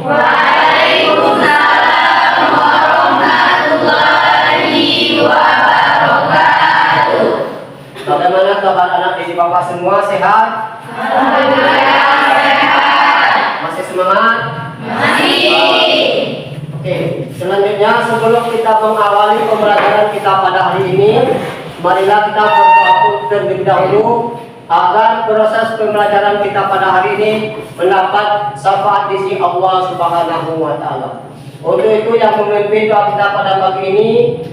Waalaikumsalam warahmatullahi wabarakatuh. Bagaimana kabar anak didik Bapak semua, sehat? Alhamdulillah sehat. Masih semangat? Masih. Oke, selanjutnya sebelum kita mengawali pembelajaran kita pada hari ini, marilah kita berdoa terlebih dahulu agar proses pembelajaran kita pada hari ini mendapat syafaat di sisi Allah Subhanahu wa taala. Untuk itu yang memimpin doa kita pada pagi ini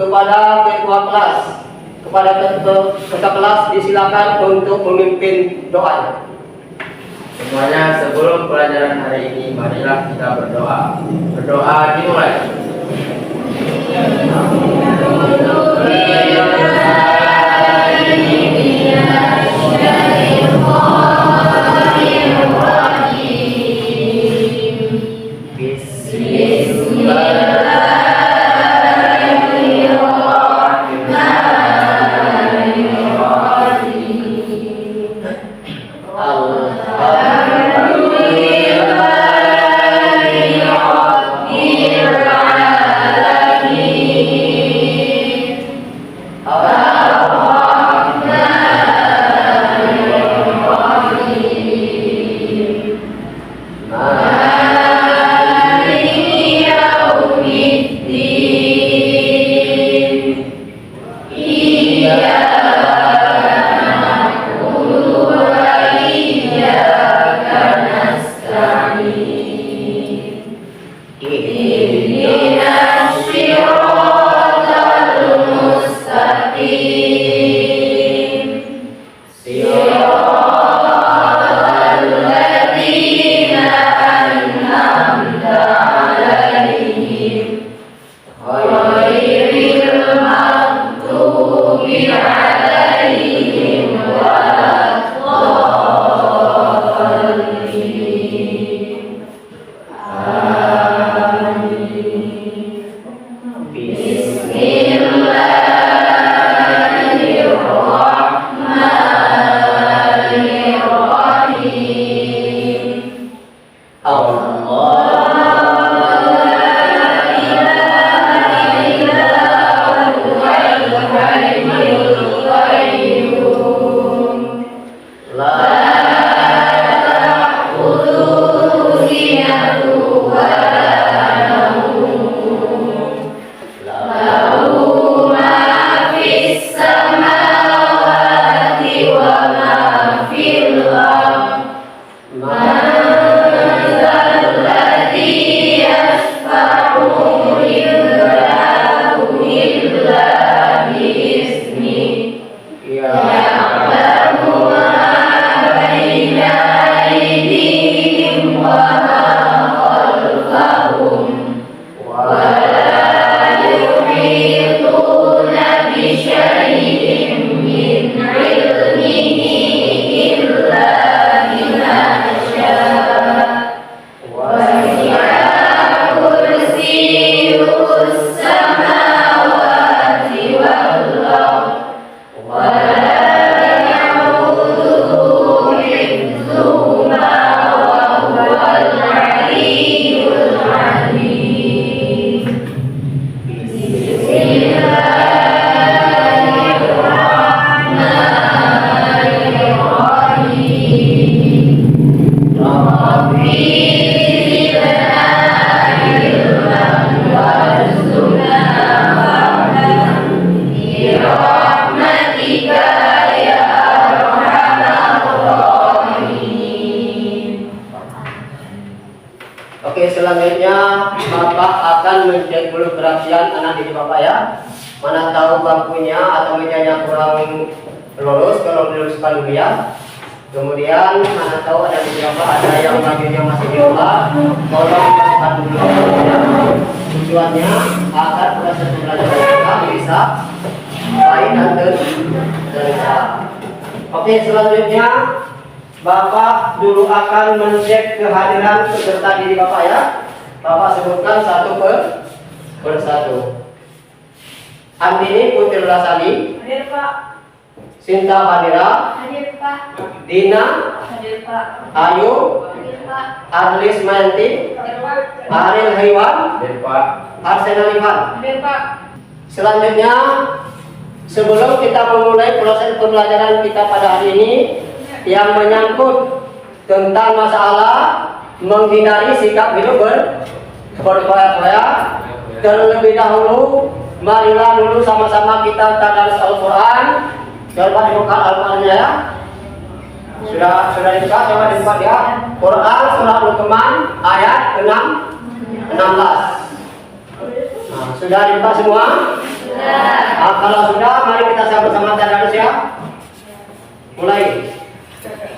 kepada ketua kelas, kepada ketua kelas disilakan untuk memimpin doanya. Semuanya sebelum pelajaran hari ini marilah kita berdoa. Berdoa dimulai. Oke, selanjutnya Bapak akan mencek dulu perhatian anak didik Bapak ya. Mana tahu bangkunya atau mejanya kurang lurus, kalau diluruskan dulu ya. Kemudian mana tahu ada di Bapak ada yang bajunya masih di luar, tolong dimasukkan dulu ya. Tujuannya agar proses pembelajaran kita bisa baik dan lancar. Oke, selanjutnya Bapak dulu akan mencek kehadiran peserta didik Bapak ya. Bapak sebutkan satu per satu. Andini Putri Rasali. Hadir Pak. Sinta Badira, Hadir Pak. Dina, Hadir Pak. Ayu, Hadir Pak. Arlis Mayanti, Hadir Pak. Ariel Haiwan, Hadir Pak. Arsena Ivan. Hadir Pak. Selanjutnya, sebelum kita memulai proses pembelajaran kita pada hari ini yang menyangkut tentang masalah menghindari sikap hidup berfoya-foya, terlebih dahulu marilah dulu sama-sama kita tadarus Al-Quran. Coba dibuka Al-Qurannya ya. Sudah dibuka, coba dibuka ya. Quran surah Luqman ayat 16. Nah, sudah dibuka semua? Nah, kalau sudah, mari kita sama-sama tadarus ya. Mulai.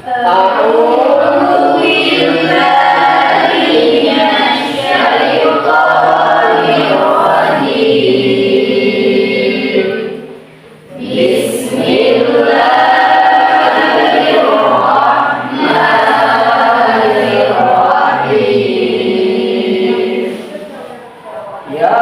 A'udzu billahi minasyaitonir rajim. Bismillahirrahmanirrahim. Ya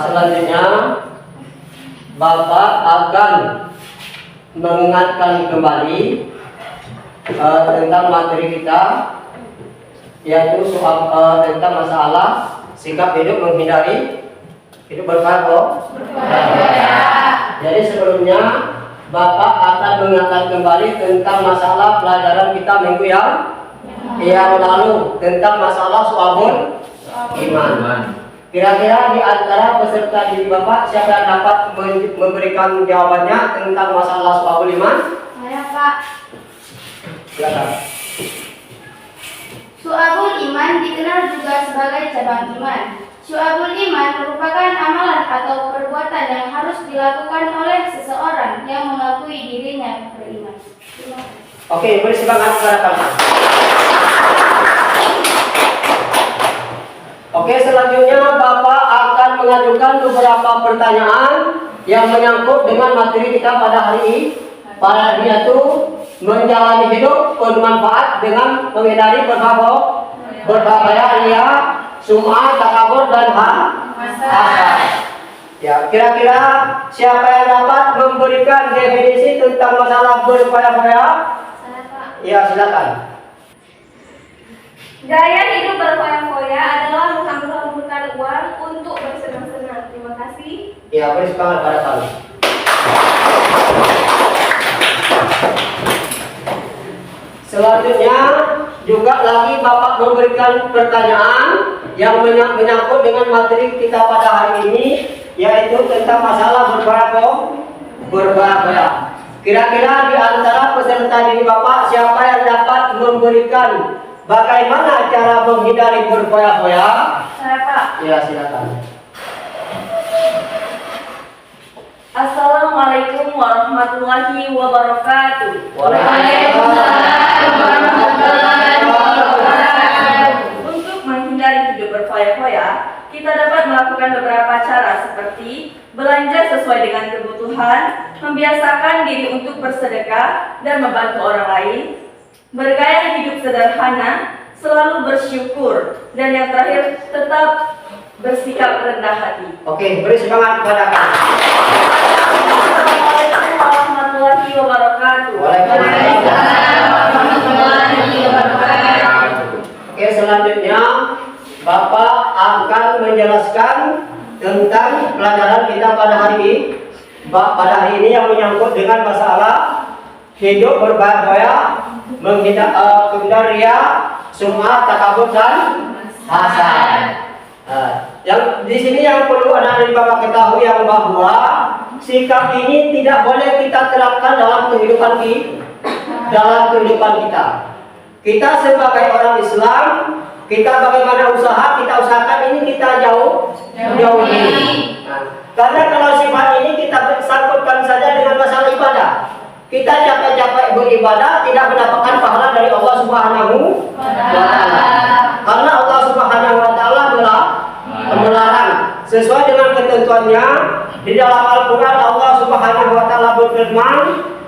selanjutnya Bapak akan mengingatkan kembali tentang materi kita, yaitu soal tentang masalah sikap hidup menghindari hidup berfoya-foya. Jadi sebelumnya Bapak akan mengingatkan kembali tentang masalah pelajaran kita minggu yang lalu tentang masalah soal iman. Kira-kira di antara peserta didik Bapak siapa yang dapat memberikan jawabannya tentang masalah soal iman? Saya Pak. Silakan. Syu'abul iman dikenal juga sebagai cabang iman. Syu'abul iman merupakan amalan atau perbuatan yang harus dilakukan oleh seseorang yang mengakui dirinya beriman. Oke, beri semangat kepada kalian. Oke, selanjutnya Bapak akan mengajukan beberapa pertanyaan yang menyangkut dengan materi kita pada hari ini. Pada yaitu menjalani hidup bermanfaat dengan menghindari berfoya-foya, ria, sum'ah, takabur dan hasad. Ya, kira-kira siapa yang dapat memberikan definisi tentang masalah berfoya-foya? Saya Pak. Ya, silakan. Gaya hidup berfoya-foya adalah menghambur-hamburkan uang untuk bersenang-senang. Terima kasih. Ya, beri semangat pada kami. Selanjutnya juga lagi Bapak memberikan pertanyaan yang menyangkut dengan materi kita pada hari ini, yaitu tentang masalah berfoya-foya. Kira-kira di antara peserta didik Bapak siapa yang dapat memberikan bagaimana cara menghindari berfoya-foya? Saya Pak. Ya, silakan. Assalamualaikum warahmatullahi wabarakatuh. Waalaikumsalam warahmatullahi wabarakatuh. Untuk menghindari hidup berfoya-foya, kita dapat melakukan beberapa cara seperti belanja sesuai dengan kebutuhan, membiasakan diri untuk bersedekah dan membantu orang lain, bergaya hidup sederhana, selalu bersyukur, dan yang terakhir tetap bersikap rendah hati. Oke, beri semangat kepada kami. Assalamualaikum warahmatullahi wabarakatuh. Waalaikumsalam warahmatullahi wabarakatuh. Oke, selanjutnya Bapak akan menjelaskan tentang pelajaran kita pada hari ini. Pada hari ini yang menyangkut dengan masalah hidup berfoya-foya, menghindari ria, sum'ah, takabur dan hasad. Yang di sini yang perlu anak dan bapak ketahui yang bahwa sikap ini tidak boleh kita terapkan dalam kehidupan kita. Kita sebagai orang Islam, kita bagaimana usaha, kita usahakan ini kita jauhi. Karena kalau sifat ini kita sangkutkan saja dengan masalah ibadah. Kita capek-capek beribadah tidak mendapatkan pahala dari Allah Subhanahu wa taala. Karena Allah Subhanahu wa taala melarang sesuai dengan ketentuannya di dalam Al-Qur'an. Allah Subhanahu wa taala berfirman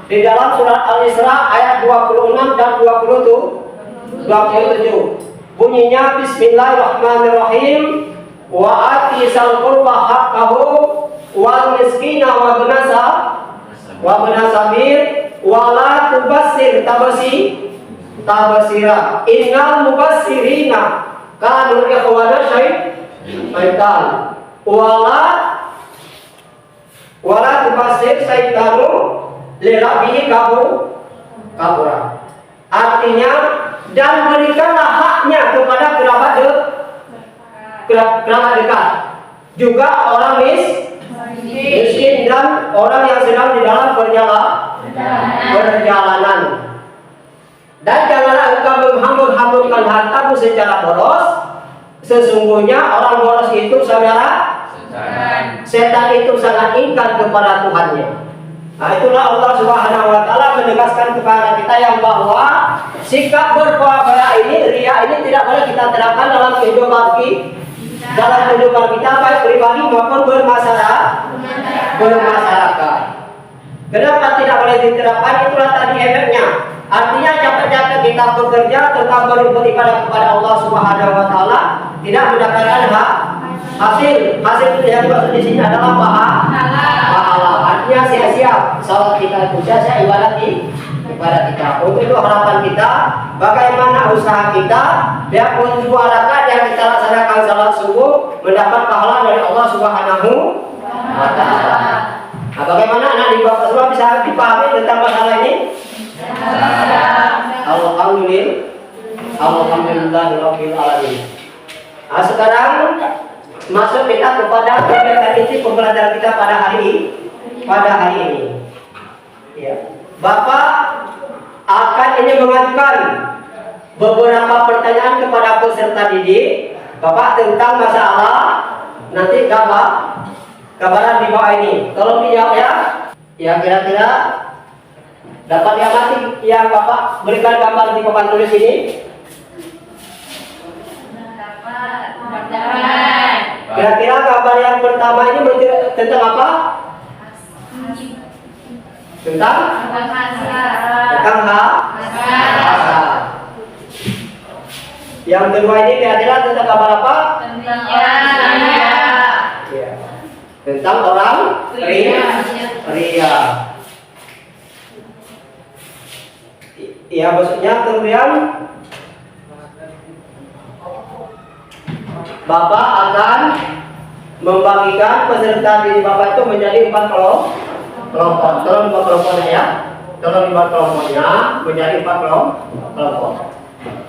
di dalam surat Al-Isra ayat 26 dan 27. Bunyinya Bismillahirrahmanirrahim. Wa ati sal qurba haqqahu wal miskina wa ibna sabil wa la tubassir tabasira innal mubassirina kanu ikhwana syaitan wala tubassir syaitanu lirabihi kabura. Artinya, dan berikanlah haknya kepada kerabat dekat, juga orang miskin dan orang yang sedang di dalam perjalanan. Dan janganlah engkau menghambur-hamburkan hartamu secara boros. Sesungguhnya orang boros itu saudara setan itu sangat ingkar kepada Tuhannya. Nah, itulah Allah Subhanahu wa taala menegaskan kepada kita yang bahwa sikap berfoya-foya ini, riya ini tidak boleh kita terapkan dalam kehidupan kita baik pribadi maupun bermasyarakat. Kenapa tidak boleh diterapkan? Itulah tadi efeknya. Artinya capek-capek kita bekerja tentang beribadah kepada Allah Subhanahu wa taala tidak mendapatkan hasil yang dimaksud di sini adalah pahala. Artinya sia-sia salat kita itu sia-sia ibadah kita. Untuk itu harapan kita, bagaimana usaha kita yang menjuarakan yang kita laksanakan salat subuh mendapat pahala dari Allah Subhanahu wa taala. Nah, bagaimana anak di bawah semua bisa dipahami tentang masalah ini? Alhamdulillahirabbil alamin. Nah, sekarang masuk kita kepada kegiatan inti pembelajaran kita pada hari ini. Ya. Bapak akan ini mengajukan beberapa pertanyaan kepada peserta didik Bapak tentang masalah nanti gambaran di bawah ini. Tolong dijawab ya. Ya, kira-kira dapat diamati yang Bapak berikan gambar di papan tulis ini? Kira-kira gambar yang pertama ini tentang apa? Tentang hasad. Yang kedua ini kira-kira tentang gambar apa? Ya. Tentang orang ria. Ya, maksudnya kemudian Bapak akan membagikan peserta didik Bapak itu menjadi 4 kelompok. Tolong dibuat kelompoknya ya. Tolong dibuat kelompoknya menjadi 4 kelompok.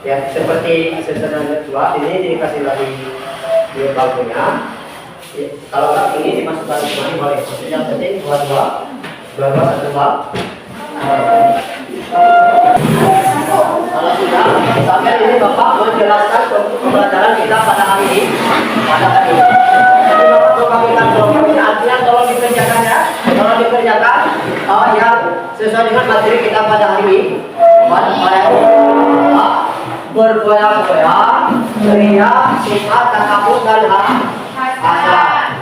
Ya, seperti sederhana dua ini dikasih lagi di bangkunya. Ya, kalau tak ini dimasukkan ke sini boleh. Yang penting dua satu bang. Kalau sudah, sampai ini Bapak menjelaskan pembelajaran kita pada hari ini. Jadi Bapak membagikan kelompok ini artinya tolong dikerjakan ya. Tolong dikerjakan yang sesuai dengan materi kita pada hari ini. Berfoya-foya, ria, sifat, takabur dan hasad.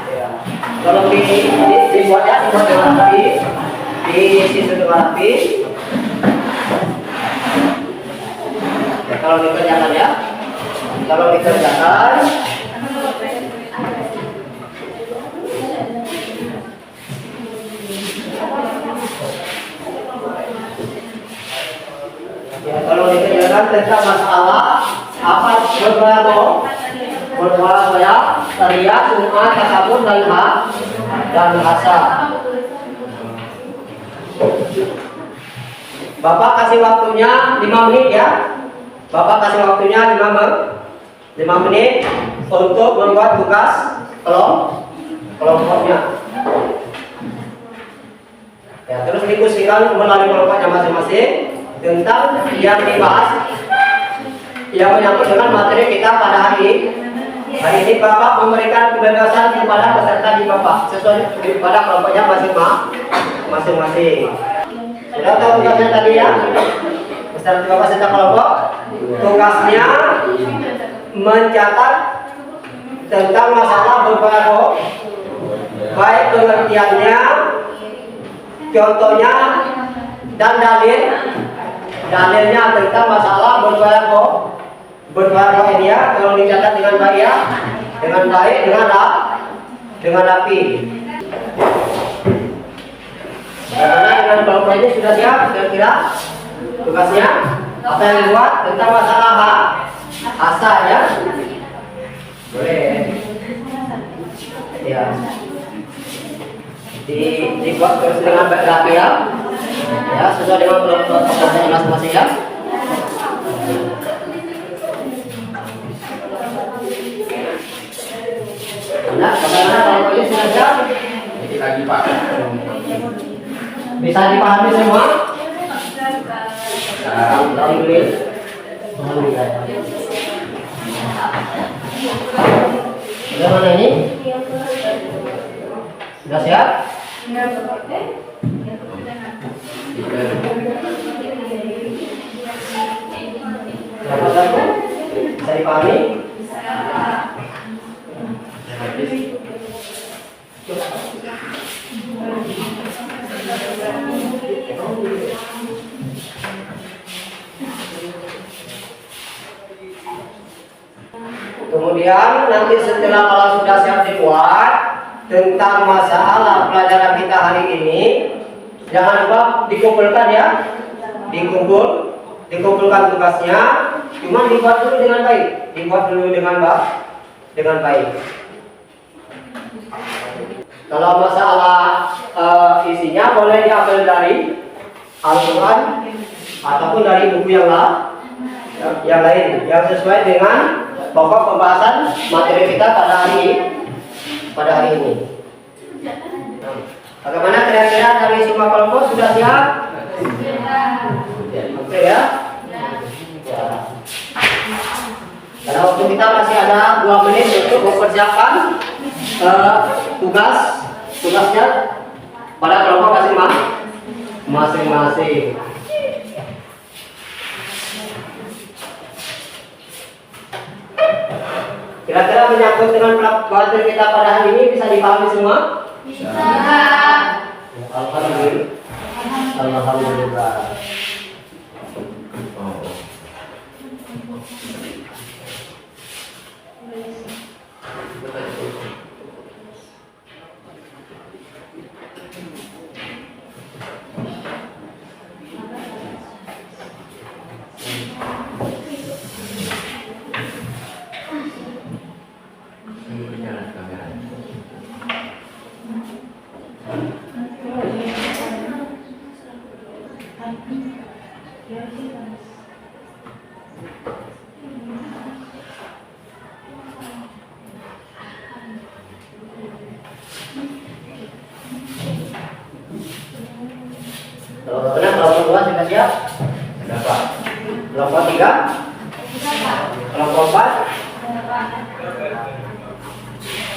Tolong dibuat dengan rapi, diisi dengan rapi. Ya, kalau dikerjakan ya, kalau dikerjakan. Ya, kalau dikerjakan tentang masalah apa berfoya-foya, ria, sum'ah, takabur dan hasad. Bapak kasih waktunya 5 menit ya. Bapak kasih waktunya 5 menit untuk membuat tugas kelompoknya. Ya, terus diskusikan melalui kelompoknya masing-masing tentang yang dibahas yang menyangkut dengan materi kita pada hari ini. Hari ini Bapak memberikan kebebasan kepada peserta di Bapak sesuai pada kelompoknya masing-masing. Sudah tahu tugasnya tadi ya? Peserta di Bapak serta kelompok tugasnya mencatat tentang masalah beberapa baik pengertiannya, contohnya dan dalilnya tentang masalah beberapa ini ya. Kalau dicatat dengan baik ya, dengan rapi. Karena dengan kelompok ini sudah siap kira-kira tugasnya apa yang dibuat tentang masalah asa ya. Boleh ya dibuat terus dengan baik rapi ya, sesuai dengan kelompok masing-masing ya. Nah, bagaimana kalau ini sudah siap? Jadi lagi Pak. Bisa dipahami semua? Alhamdulillah. Sudah mana ini? Sudah siap? Berapa satu? Bisa dipahami? Kemudian nanti setelah kalau sudah siap dibuat tentang masalah pelajaran kita hari ini, jangan lupa dikumpulkan ya, dikumpulkan tugasnya, cuma dibuat dulu dengan baik, Kalau masalah isinya boleh diambil dari Al-Quran ataupun dari buku yang lain yang sesuai dengan pokok pembahasan materi kita pada hari ini. Bagaimana kira-kira dari semua kelompok sudah siap? Oke ya. Karena waktu kita masih ada 2 menit untuk mempersiapkan tugasnya pada kelompok masing-masing. Kira-kira menyangkut dengan materi kita pada hari ini bisa dipahami semua? Bisa. Alhamdulillah. Kelompok 2 sudah siap? Ada Pak. Kelompok 3? Kelompok 4?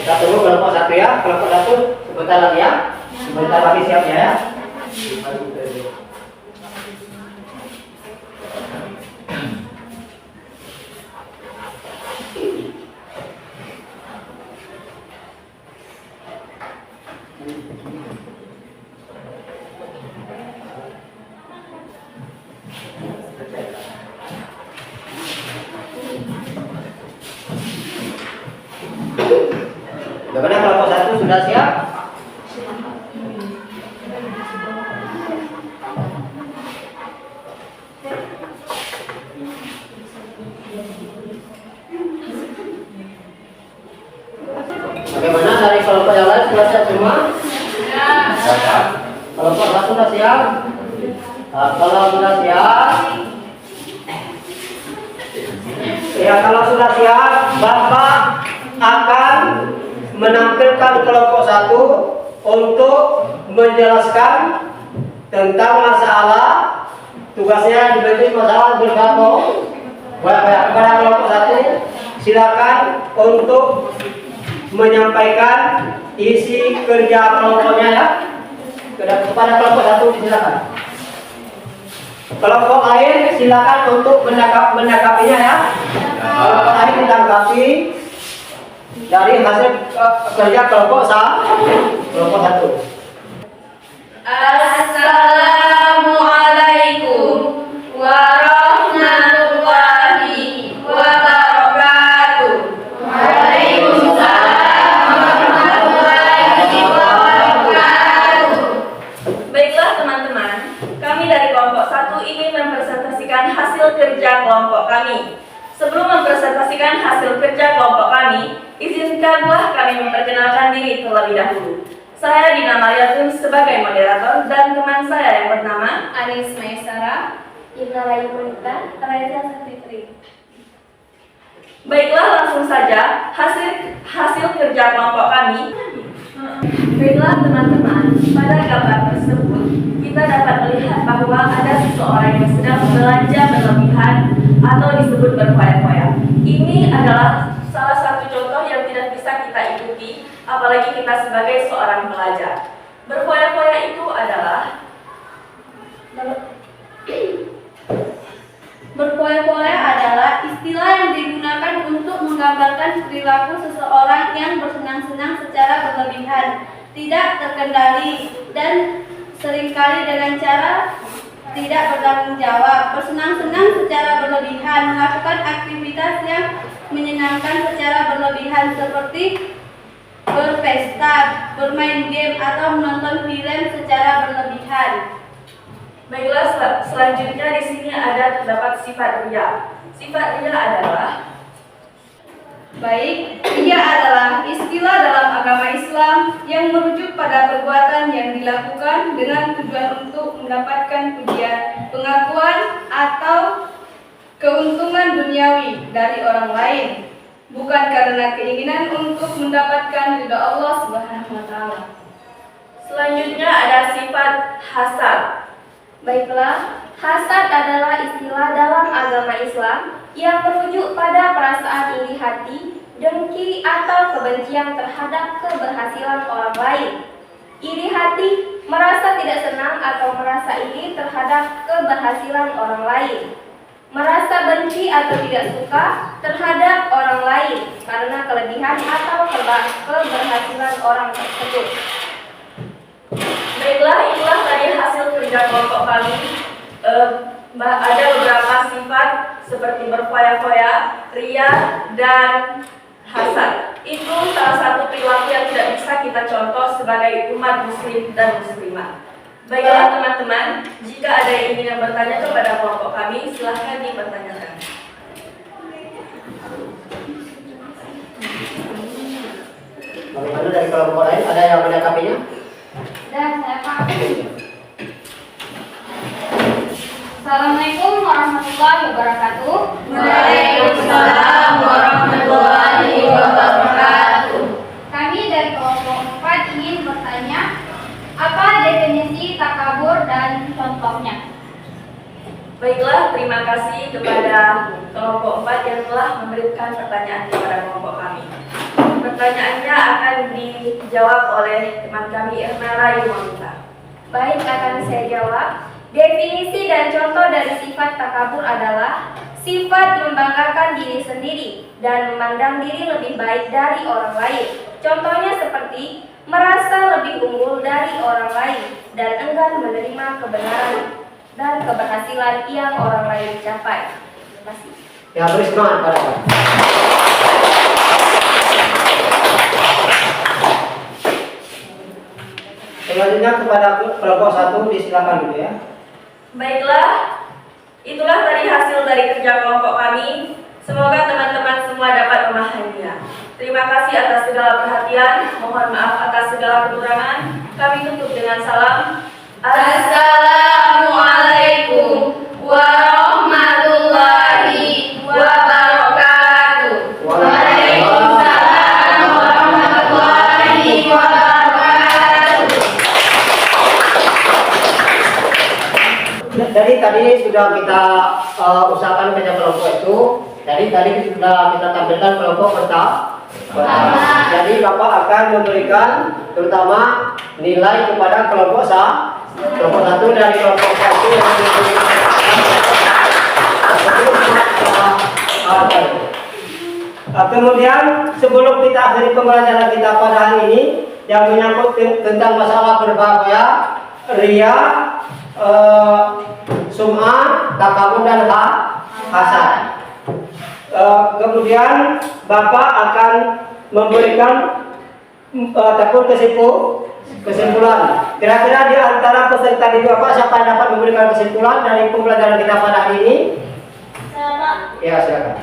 Kita tunggu kelompok 1 ya. Kelompok 1 sebentar lagi ya. Sebentar lagi siapnya ya. Bagaimana kelompok 1 sudah siap? Bagaimana dari kelompok yang lain sudah siap semua? Siap. Kelompok 1 sudah siap? Kalau sudah siap, Ya, kalau sudah siap, Bapak akan menampilkan kelompok 1 untuk menjelaskan tentang masalah. Tugasnya diberi masalah bergabung. Kepada kelompok 1, silakan untuk menyampaikan isi kerja kelompoknya ya. Kepada kelompok 1 silakan. Kelompok lain silakan untuk menanggapinya ya. Kelompok lain menanggapi dari hasil kerja kelompok 1. Assalamualaikum warahmatullahi wabarakatuh. Waalaikumsalam warahmatullahi wabarakatuh. Baiklah teman-teman, kami dari kelompok 1 ingin mempresentasikan hasil kerja kelompok kami. Sebelum mempresentasikan hasil kerja kelompok kami, izinkanlah kami memperkenalkan diri terlebih dahulu. Saya Dina Mariatun sebagai moderator dan teman saya yang bernama Anis Maisara, Ibna Layu Monita, Raiza Fitri. Baiklah, langsung saja hasil kerja kelompok kami. Baiklah teman-teman, pada gambar tersebut kita dapat melihat bahwa ada seseorang yang sedang belanja berlebihan atau disebut berfoya-foya. Ini adalah salah satu contoh yang tidak bisa kita ikuti, apalagi kita sebagai seorang pelajar. Berfoya-foya itu adalah istilah yang digunakan untuk menggambarkan perilaku seseorang yang bersenang-senang secara berlebihan, tidak terkendali, dan seringkali dengan cara tidak bertanggung jawab. Bersenang-senang secara berlebihan, melakukan aktivitas yang menyenangkan secara berlebihan seperti berpesta, bermain game, atau menonton film secara berlebihan. Baiklah, selanjutnya di sini terdapat sifat ria. Sifat ria adalah Ria adalah istilah dalam agama Islam yang merujuk pada perbuatan yang dilakukan dengan tujuan untuk mendapatkan pujian, pengakuan, atau keuntungan duniawi dari orang lain, bukan karena keinginan untuk mendapatkan ridha Allah Subhanahu wa taala. Selanjutnya ada sifat hasad. Baiklah, hasad adalah istilah dalam agama Islam yang merujuk pada perasaan iri hati, dengki, atau kebencian terhadap keberhasilan orang lain. Iri hati merasa tidak senang atau merasa iri terhadap keberhasilan orang lain. Merasa benci atau tidak suka terhadap orang lain karena kelebihan atau keberhasilan orang tersebut. Baiklah, itulah tadi hasil kerja kelompok kami. Ada beberapa sifat seperti berfoya-foya, ria, dan hasad. Itu salah satu perilaku yang tidak bisa kita contoh sebagai umat muslim dan muslimah. Baiklah teman-teman, jika ada yang ingin bertanya kepada kelompok kami, silahkan dipertanyakan. Bagaimana dari kelompok lain? Ada yang menanggapinya? Dan saya Pak. Assalamualaikum warahmatullahi wabarakatuh. Waalaikumsalam warahmatullahi wabarakatuh. Kami dari kelompok 4 ingin bertanya, apa definisi takabur dan contohnya? Baiklah, terima kasih kepada kelompok 4 yang telah memberikan pertanyaan kepada kelompok kami. Pertanyaannya akan dijawab oleh teman kami Irna Layu Monita. Baik, akan saya jawab. Definisi dan contoh dari sifat takabur adalah sifat membanggakan diri sendiri dan memandang diri lebih baik dari orang lain. Contohnya seperti merasa lebih unggul dari orang lain dan enggan menerima kebenaran dan keberhasilan yang orang lain capai. Terima kasih. Ya, beri semangat pada Pak. Selanjutnya kepada kelompok 1 disilakan dulu ya. Baiklah, itulah tadi hasil dari kerja kelompok kami. Semoga teman-teman semua dapat memahaminya. Terima kasih atas segala perhatian. Mohon maaf atas segala kekurangan. Kami tutup dengan salam. Assalamualaikum warahmatullahi wabarakatuh. Dari tadi sudah kita usahakan kerja kelompok itu. Tadi sudah kita tampilkan kelompok pertama. Jadi Bapak akan memberikan terutama nilai kepada kelompok satu dari kelompok satu yang kemudian sebelum kita akhiri pembelajaran kita pada hari ini yang menyangkut tentang masalah berbahaya, ria, sum'ah, takabur dan hasad. Kemudian Bapak akan memberikan kesimpulan. Kira-kira di antara peserta didik Bapak siapa yang dapat memberikan kesimpulan dari pembelajaran kita pada hari ini? Ya, silakan.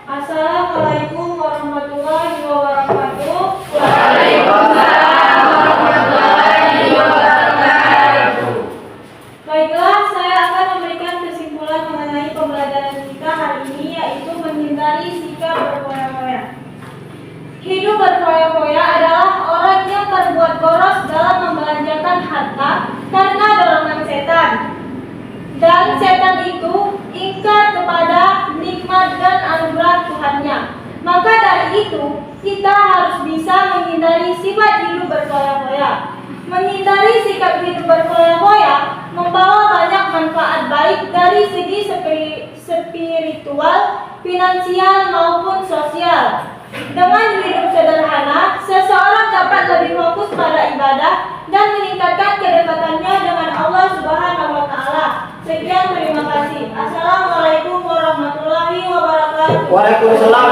Assalamualaikum warahmatullahi wabarakatuh. Waalaikumsalam warahmatullahi wabarakatuh. Baiklah, saya akan memberikan kesimpulan mengenai pembelajaran kita hari ini, yaitu menghindari sikap berfoya-foya. Hidup berfoya-foya adalah orang yang berbuat boros dalam membelanjakan harta karena dorongan setan. Dan setan itu ingkar kepada nikmat dan anugerah Tuhannya. Maka dari itu, kita harus bisa menghindari sifat hidup berfoya-foya. Menghindari sikap hidup berfoya-foya membawa banyak manfaat baik dari segi spiritual, finansial maupun sosial. Dengan hidup sederhana, seseorang dapat lebih fokus pada ibadah dan meningkatkan kedekatannya dengan Allah Subhanahu wa Ta'ala. Sekian, terima kasih. Assalamualaikum warahmatullahi wabarakatuh. Waalaikumsalam.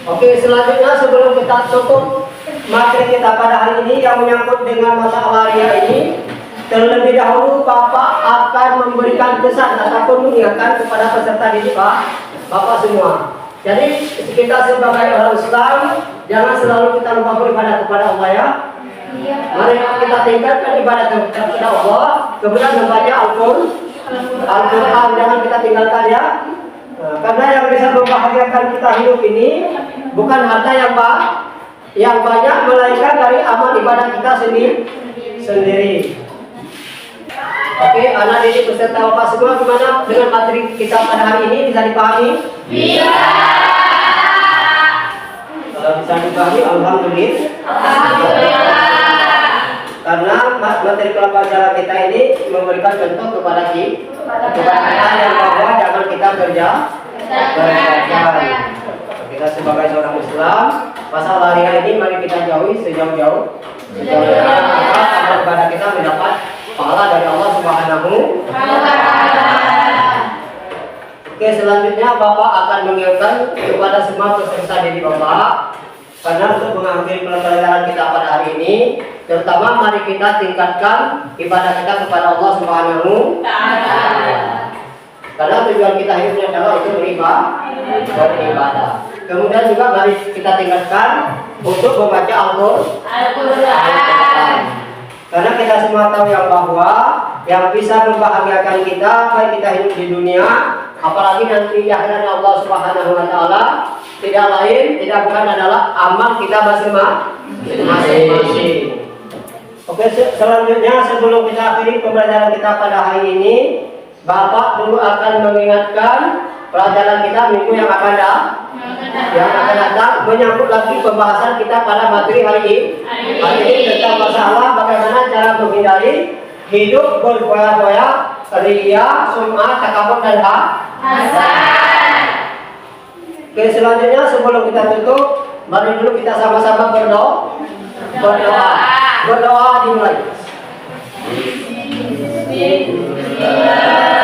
Oke, selanjutnya sebelum kita tutup materi kita pada hari ini yang menyangkut dengan masalah ria ini, terlebih dahulu Bapak akan memberikan pesan ataupun mengingatkan kepada peserta didik Bapak semua. Jadi kita sebagai orang Islam jangan selalu kita lupa beribadah kepada Allah ya. Mari kita tingkatkan ibadah kepada Allah, kemudian membaca Al-Quran jangan kita tinggalkan ya. Karena yang bisa membahagiakan kita hidup ini bukan harta yang banyak, melainkan dari amal ibadah kita sendiri. Oke, anak didik peserta Bapak semua, gimana dengan materi kita pada hari ini, bisa dipahami? Bisa. Kalau bisa dipahami, alhamdulillah. Karena materi pelajaran kita ini memberikan contoh kepada kita yang bahwa jangan kita berjalan. Kita sebagai seorang Islam, masalah ria ini mari kita jauhi sejauh-jauh. Agar kepada kita mendapat pahala dari Allah Subhanahu wa Ta'ala. Oke, selanjutnya Bapak akan mengingatkan kepada semua peserta didik Bapak, karena untuk mengakhiri pelajaran kita pada hari ini, terutama mari kita tingkatkan ibadah kita kepada Allah Subhanahu wa Ta'ala. Karena tujuan kita hidupnya adalah itu beribadah. Kemudian juga mari kita tingkatkan untuk membaca Al-Quran. Karena kita semua tahu yang bahwa yang bisa membahagiakan kita baik kita hidup di dunia, apalagi nanti di akhirat Allah Subhanahu wa Ta'ala, tidak lain, tidak bukan adalah amal kita masing-masing. Oke, selanjutnya sebelum kita akhiri pembelajaran kita pada hari ini, Bapak dulu akan mengingatkan pelajaran kita minggu yang akan datang menyangkut lagi pembahasan kita pada materi hari ini tentang masalah bagaimana cara menghindari hidup berfoya-foya, ria, sum'ah, takabur dan hasad. Oke, selanjutnya sebelum kita tutup, mari dulu kita sama-sama berdoa dimulai. Bismillah.